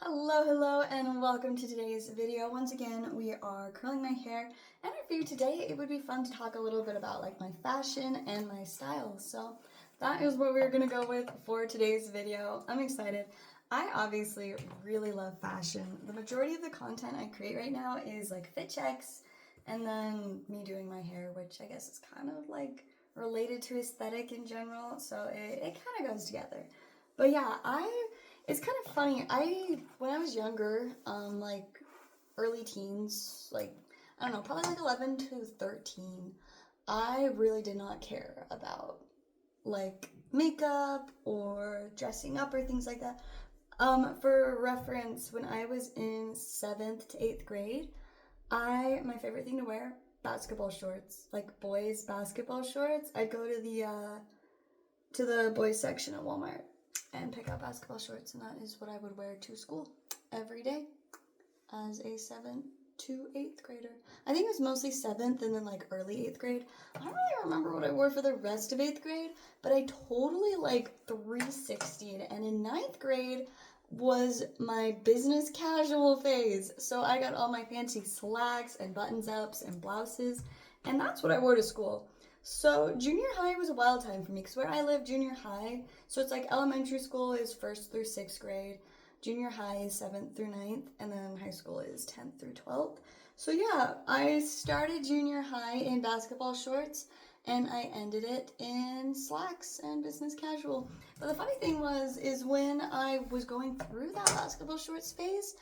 Hello, and welcome to today's video. Once again, we are curling my hair, and I figured today it would be fun to talk a little bit about like my fashion and my style. So that is what we're gonna go with for today's video. I'm excited. I obviously really love fashion. The majority of the content I create right now is like fit checks, and then me doing my hair, which I guess is kind of like related to aesthetic in general. So it kind of goes together. But yeah, it's kind of funny. When I was younger, like early teens, like I don't know, probably like 11 to 13, I really did not care about like makeup or dressing up or things like that. For reference, when I was in 7th to 8th grade, my favorite thing to wear, basketball shorts, like boys basketball shorts. I'd go to the boys section at Walmart and pick out basketball shorts, and that is what I would wear to school every day as a 7th to 8th grader. I think it was mostly 7th and then like early 8th grade. I don't really remember what I wore for the rest of 8th grade, but I totally like 360'd, and in 9th grade was my business casual phase. So I got all my fancy slacks and buttons ups and blouses, and that's what I wore to school. So junior high was a wild time for me because where I live, junior high, so it's like elementary school is 1st through 6th grade, junior high is 7th through 9th, and then high school is 10th through 12th. So yeah, I started junior high in basketball shorts and I ended it in slacks and business casual. But the funny thing is when I was going through that basketball shorts phase,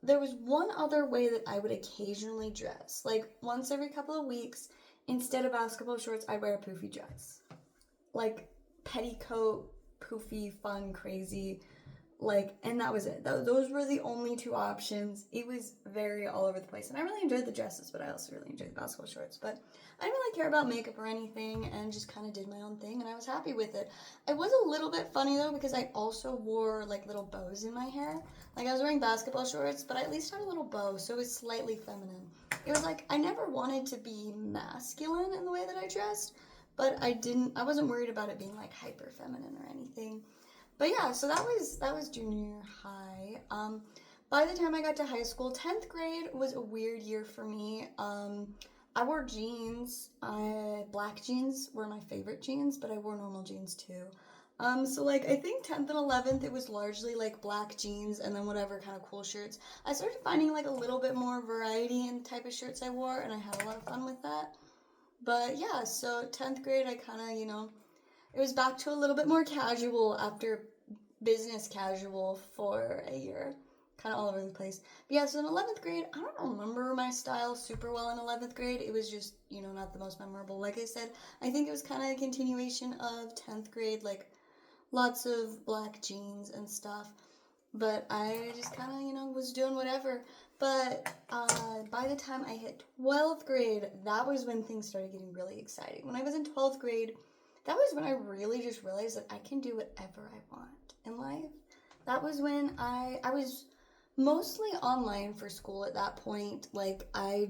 there was one other way that I would occasionally dress. Like once every couple of weeks, instead of basketball shorts, I'd wear a poofy dress. Like petticoat, poofy, fun, crazy. And that was it. Those were the only two options. It was very all over the place. And I really enjoyed the dresses, but I also really enjoyed the basketball shorts. But I didn't really care about makeup or anything and just kind of did my own thing, and I was happy with it. It was a little bit funny though because I also wore like little bows in my hair. Like I was wearing basketball shorts, but I at least had a little bow, so it was slightly feminine. It was like I never wanted to be masculine in the way that I dressed, but I wasn't worried about it being like hyper feminine or anything. But yeah, so that was junior high. By the time I got to high school, 10th grade was a weird year for me. I wore jeans. Black jeans were my favorite jeans, but I wore normal jeans too. So like I think 10th and 11th it was largely like black jeans and then whatever kind of cool shirts. I started finding like a little bit more variety in the type of shirts I wore, and I had a lot of fun with that. But yeah, so 10th grade I kind of, it was back to a little bit more casual after business casual for a year. Kind of all over the place. But yeah, so in 11th grade, I don't remember my style super well in 11th grade. It was just, not the most memorable. Like I said, I think it was kind of a continuation of 10th grade, like lots of black jeans and stuff. But I just kind of, was doing whatever. But by the time I hit 12th grade, that was when things started getting really exciting. When I was in 12th grade, that was when I really just realized that I can do whatever I want in life. That was when I was mostly online for school at that point. Like I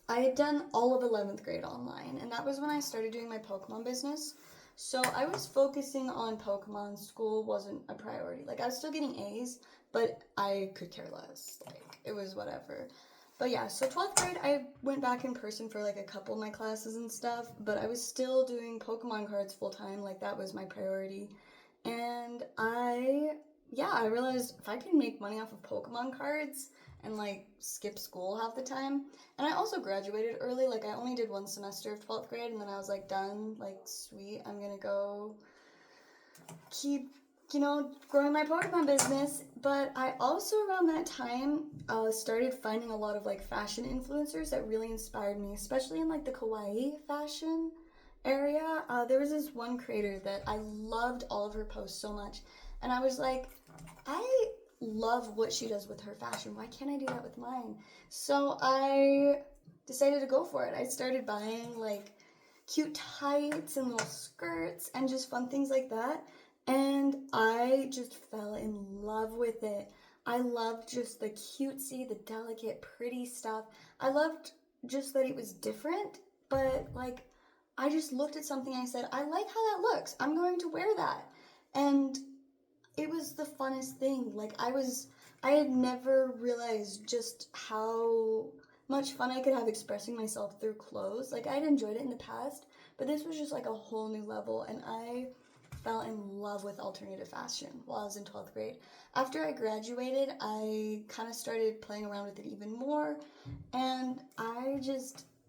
had done all of 11th grade online, and that was when I started doing my Pokemon business. So I was focusing on Pokemon. School wasn't a priority. Like I was still getting A's, but I could care less. Like it was whatever. But yeah, so 12th grade, I went back in person for like a couple of my classes and stuff, but I was still doing Pokemon cards full time. Like that was my priority. And I realized if I can make money off of Pokemon cards and like skip school half the time. And I also graduated early. Like I only did one semester of 12th grade, and then I was like done. Like sweet, I'm gonna go keep growing my Pokemon business. But I also around that time started finding a lot of like fashion influencers that really inspired me, especially in like the kawaii fashion area. There was this one creator that I loved all of her posts so much, and I was like, I love what she does with her fashion. Why can't I do that with mine? So I decided to go for it. I started buying like cute tights and little skirts and just fun things like that. And I just fell in love with it. I loved just the cutesy, the delicate, pretty stuff. I loved just that it was different, but like I just looked at something and I said, I like how that looks. I'm going to wear that. And it was the funnest thing. Like, I had never realized just how much fun I could have expressing myself through clothes. Like, I'd enjoyed it in the past, but this was just like a whole new level, and I fell in love with alternative fashion while I was in 12th grade. After I graduated, I kind of started playing around with it even more, and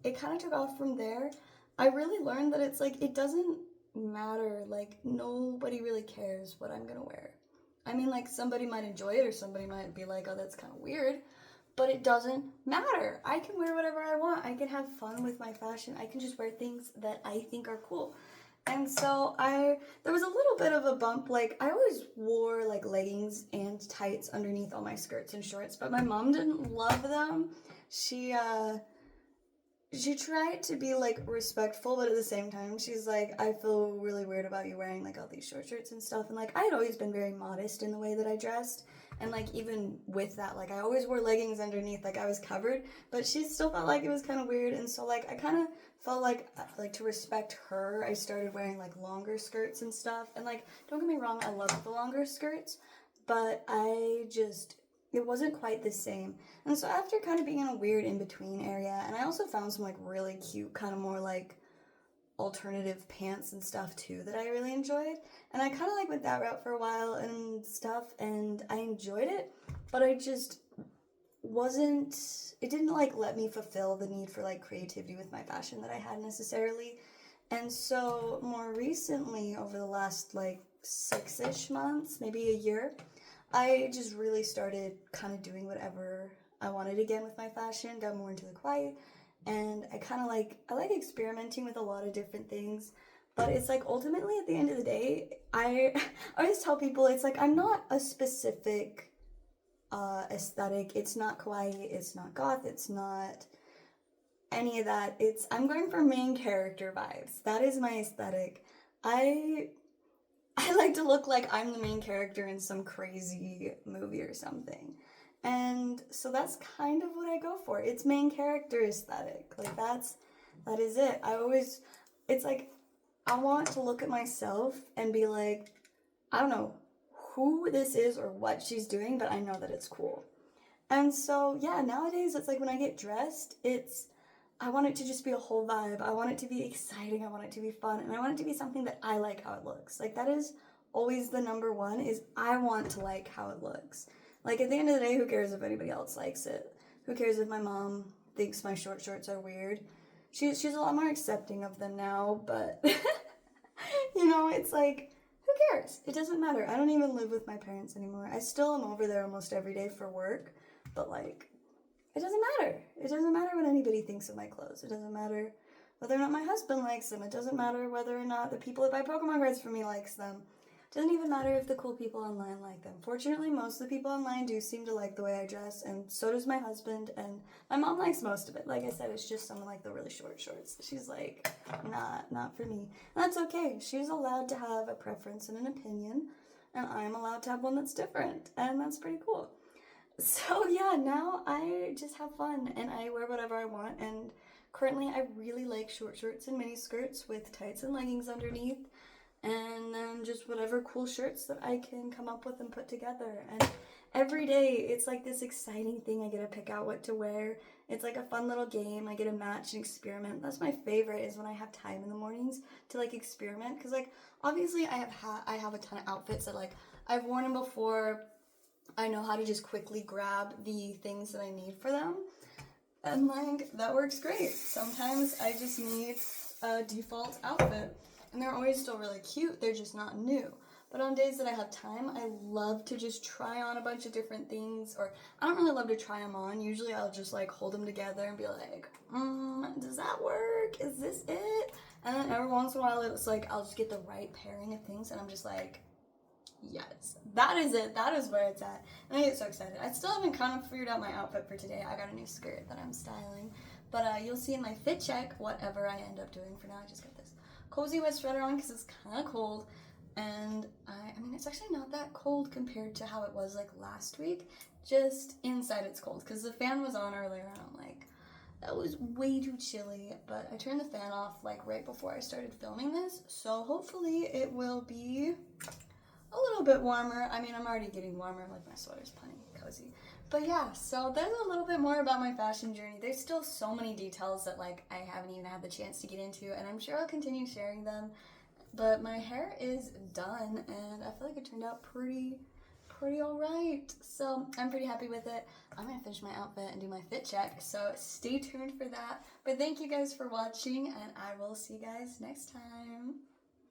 it kind of took off from there. I really learned that it's like, it doesn't matter, like, nobody really cares what I'm gonna wear. I mean, like, somebody might enjoy it or somebody might be like, oh, that's kind of weird, but it doesn't matter. I can wear whatever I want. I can have fun with my fashion. I can just wear things that I think are cool. And so there was a little bit of a bump. Like, I always wore like leggings and tights underneath all my skirts and shorts, but my mom didn't love them. She tried to be like respectful, but at the same time she's like, I feel really weird about you wearing like all these short shirts and stuff. And like, I had always been very modest in the way that I dressed, and like, even with that, like, I always wore leggings underneath, like I was covered, but she still felt like it was kind of weird. And so like, I kind of felt like to respect her, I started wearing like longer skirts and stuff. And like, don't get me wrong, I love the longer skirts, but it wasn't quite the same. And so after kind of being in a weird in-between area, and I also found some like really cute, kind of more like alternative pants and stuff too that I really enjoyed. And I kind of like went that route for a while and stuff, and I enjoyed it, but I just it didn't like let me fulfill the need for like creativity with my fashion that I had necessarily. And so more recently, over the last like 6-ish months, maybe a year, I just really started kind of doing whatever I wanted again with my fashion, got more into the quiet, and I like experimenting with a lot of different things. But it's like, ultimately at the end of the day, I always tell people, it's like, I'm not a specific aesthetic. It's not kawaii, it's not goth, it's not any of that. I'm going for main character vibes. That is my aesthetic. I like to look like I'm the main character in some crazy movie or something. And so that's kind of what I go for. It's main character aesthetic. Like, that is it. It's like, I want to look at myself and be like, I don't know who this is or what she's doing, but I know that it's cool. And so, yeah, nowadays it's like, when I get dressed, I want it to just be a whole vibe. I want it to be exciting. I want it to be fun. And I want it to be something that I like how it looks. Like, that is always the number one, is I want to like how it looks. Like, at the end of the day, who cares if anybody else likes it? Who cares if my mom thinks my short shorts are weird? She's a lot more accepting of them now, but, it's like, who cares? It doesn't matter. I don't even live with my parents anymore. I still am over there almost every day for work, but like, it doesn't matter. It doesn't matter what anybody thinks of my clothes. It doesn't matter whether or not my husband likes them. It doesn't matter whether or not the people that buy Pokemon cards for me likes them. It doesn't even matter if the cool people online like them. Fortunately, most of the people online do seem to like the way I dress, and so does my husband, and my mom likes most of it. Like I said, it's just some of like the really short shorts. She's like, not for me. And that's okay. She's allowed to have a preference and an opinion, and I'm allowed to have one that's different, and that's pretty cool. So yeah, now I just have fun and I wear whatever I want, and currently I really like short shorts and mini skirts with tights and leggings underneath, and then just whatever cool shirts that I can come up with and put together. And every day it's like this exciting thing. I get to pick out what to wear. It's like a fun little game. I get to match and experiment. That's my favorite, is when I have time in the mornings to like experiment, because like, obviously I have a ton of outfits that like I've worn them before. I know how to just quickly grab the things that I need for them, and like, that works great. Sometimes I just need a default outfit, and they're always still really cute, they're just not new. But on days that I have time, I love to just try on a bunch of different things, or I don't really love to try them on. Usually I'll just like hold them together and be like, does that work? Is this it? And then every once in a while it's like, I'll just get the right pairing of things, and I'm just like, yes, that is it. That is where it's at. And I get so excited. I still haven't kind of figured out my outfit for today. I got a new skirt that I'm styling, but you'll see in my fit check whatever I end up doing. For now, I just got this cozy wet sweater on because it's kind of cold, and I mean, it's actually not that cold compared to how it was like last week. Just inside it's cold because the fan was on earlier, and I'm like, that was way too chilly. But I turned the fan off like right before I started filming this, so hopefully it will be a little bit warmer. I mean, I'm already getting warmer, like my sweater's plenty cozy. But yeah, so there's a little bit more about my fashion journey. There's still so many details that like I haven't even had the chance to get into, and I'm sure I'll continue sharing them. But my hair is done, and I feel like it turned out pretty alright. So I'm pretty happy with it. I'm gonna finish my outfit and do my fit check, so stay tuned for that. But thank you guys for watching, and I will see you guys next time.